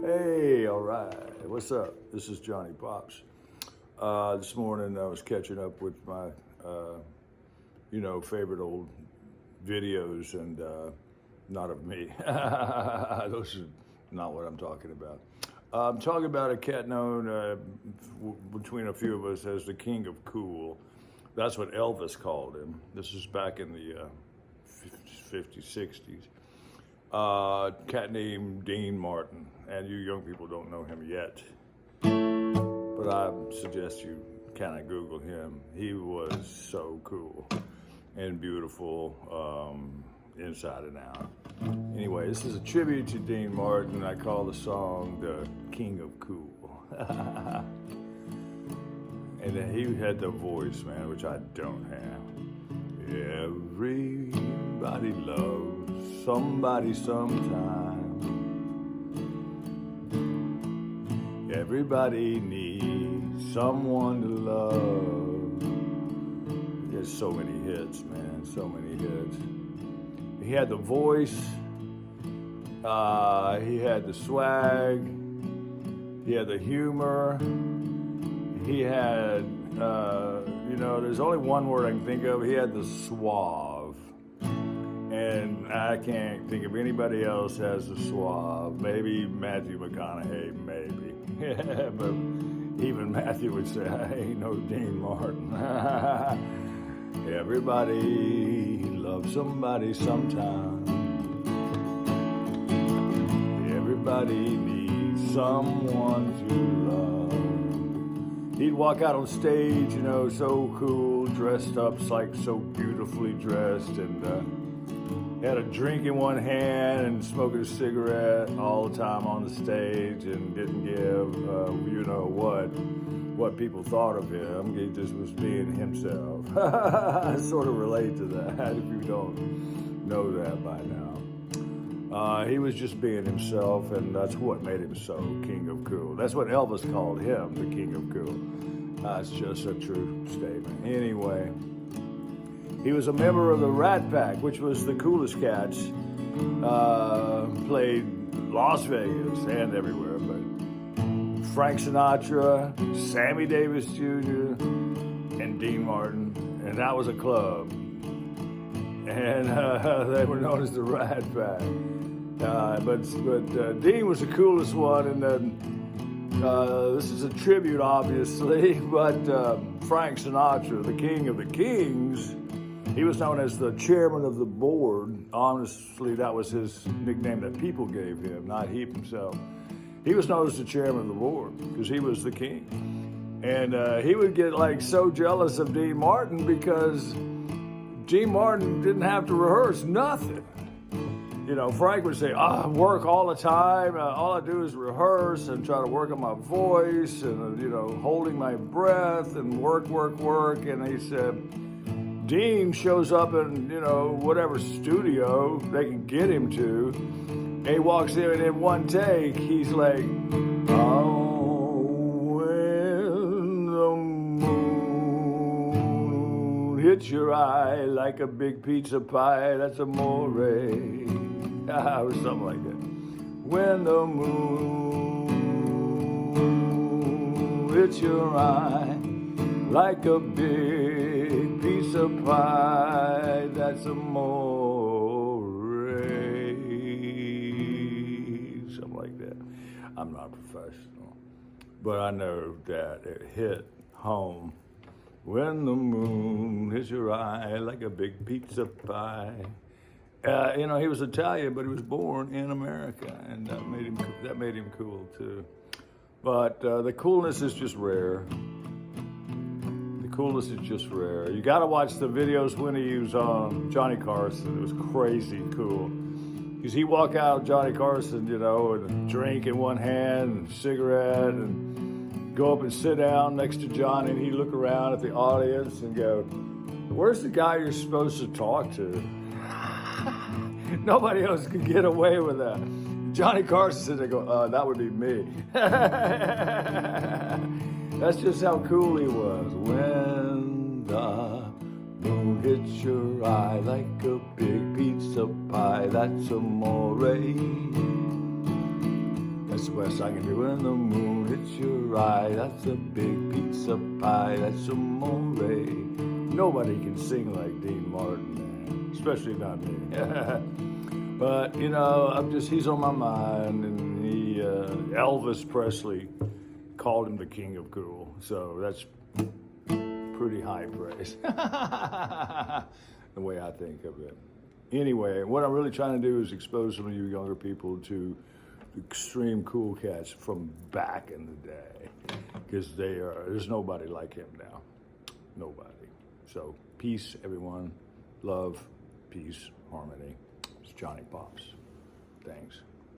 Hey, all right. What's up? This is Johnny Pops. This morning I was catching up with my, favorite old videos, and not of me. Those are not what I'm talking about. I'm talking about a cat known between a few of us as the King of Cool. That's what Elvis called him. This is back in the 50s, 60s. Cat named Dean Martin, and you young people don't know him yet, but I suggest you kind of Google him. He was so cool and beautiful, inside and out. Anyway, this is a tribute to Dean Martin. I call the song the King of Cool. And then he had the voice, man, which I don't have. Everybody loves somebody sometime. Everybody needs someone to love. There's so many hits, man, so many hits. He had the voice, he had the swag, he had the humor, he had, there's only one word I can think of. He had the suave. And I can't think of anybody else as the suave. Maybe Matthew McConaughey, maybe. But even Matthew would say, I ain't no Dean Martin. Everybody loves somebody sometime. Everybody needs someone to love. He'd walk out on stage, so cool, dressed up, like so beautifully dressed, and had a drink in one hand and smoking a cigarette all the time on the stage, and didn't give, what people thought of him. He just was being himself. I sort of relate to that if you don't know that by now. He was just being himself, and that's what made him so King of Cool. That's what Elvis called him, the King of Cool. That's just a true statement. Anyway, he was a member of the Rat Pack, which was the coolest cats. Played Las Vegas and everywhere, but Frank Sinatra, Sammy Davis Jr., and Dean Martin, and that was a club. And they were known as the Rat Pack. But Dean was the coolest one, and this is a tribute, obviously, but Frank Sinatra, the King of the Kings, he was known as the chairman of the board. Honestly, that was his nickname that people gave him, not he himself. He was known as the chairman of the board because he was the king. And he would get so jealous of Dean Martin because Dean Martin didn't have to rehearse nothing. Frank would say, I work all the time. All I do is rehearse and try to work on my voice and, holding my breath and work. And he said, Dean shows up in, whatever studio they can get him to. And he walks in, and in one take, he's like, oh, when the moon hits your eye like a big pizza pie, that's amore. Or something like that. When the moon hits your eye like a big piece of pie, that's amore. Something like that. I'm not professional, but I know that it hit home. When the moon hits your eye like a big pizza pie. He was Italian, but he was born in America, and that made him cool too. But the coolness is just rare. The coolness is just rare. You got to watch the videos when he was on Johnny Carson. It was crazy cool. Because he walk out, Johnny Carson, with a drink in one hand, and a cigarette, and go up and sit down next to Johnny, and he'd look around at the audience and go, "Where's the guy you're supposed to talk to?" Nobody else could get away with that. Johnny Carson said, "They go, that would be me." That's just how cool he was. When the moon hits your eye like a big pizza pie, that's amore. That's the best I can do. When the moon hits your eye, that's a big pizza pie, that's amore. Nobody can sing like Dean Martin, man, especially not me. But, you know, he's on my mind, and Elvis Presley called him the king of cool, so that's pretty high praise, the way I think of it. Anyway, what I'm really trying to do is expose some of you younger people to extreme cool cats from back in the day, because there's nobody like him now. Nobody. So peace, everyone. Love, peace, harmony. It's Johnny Pops. Thanks.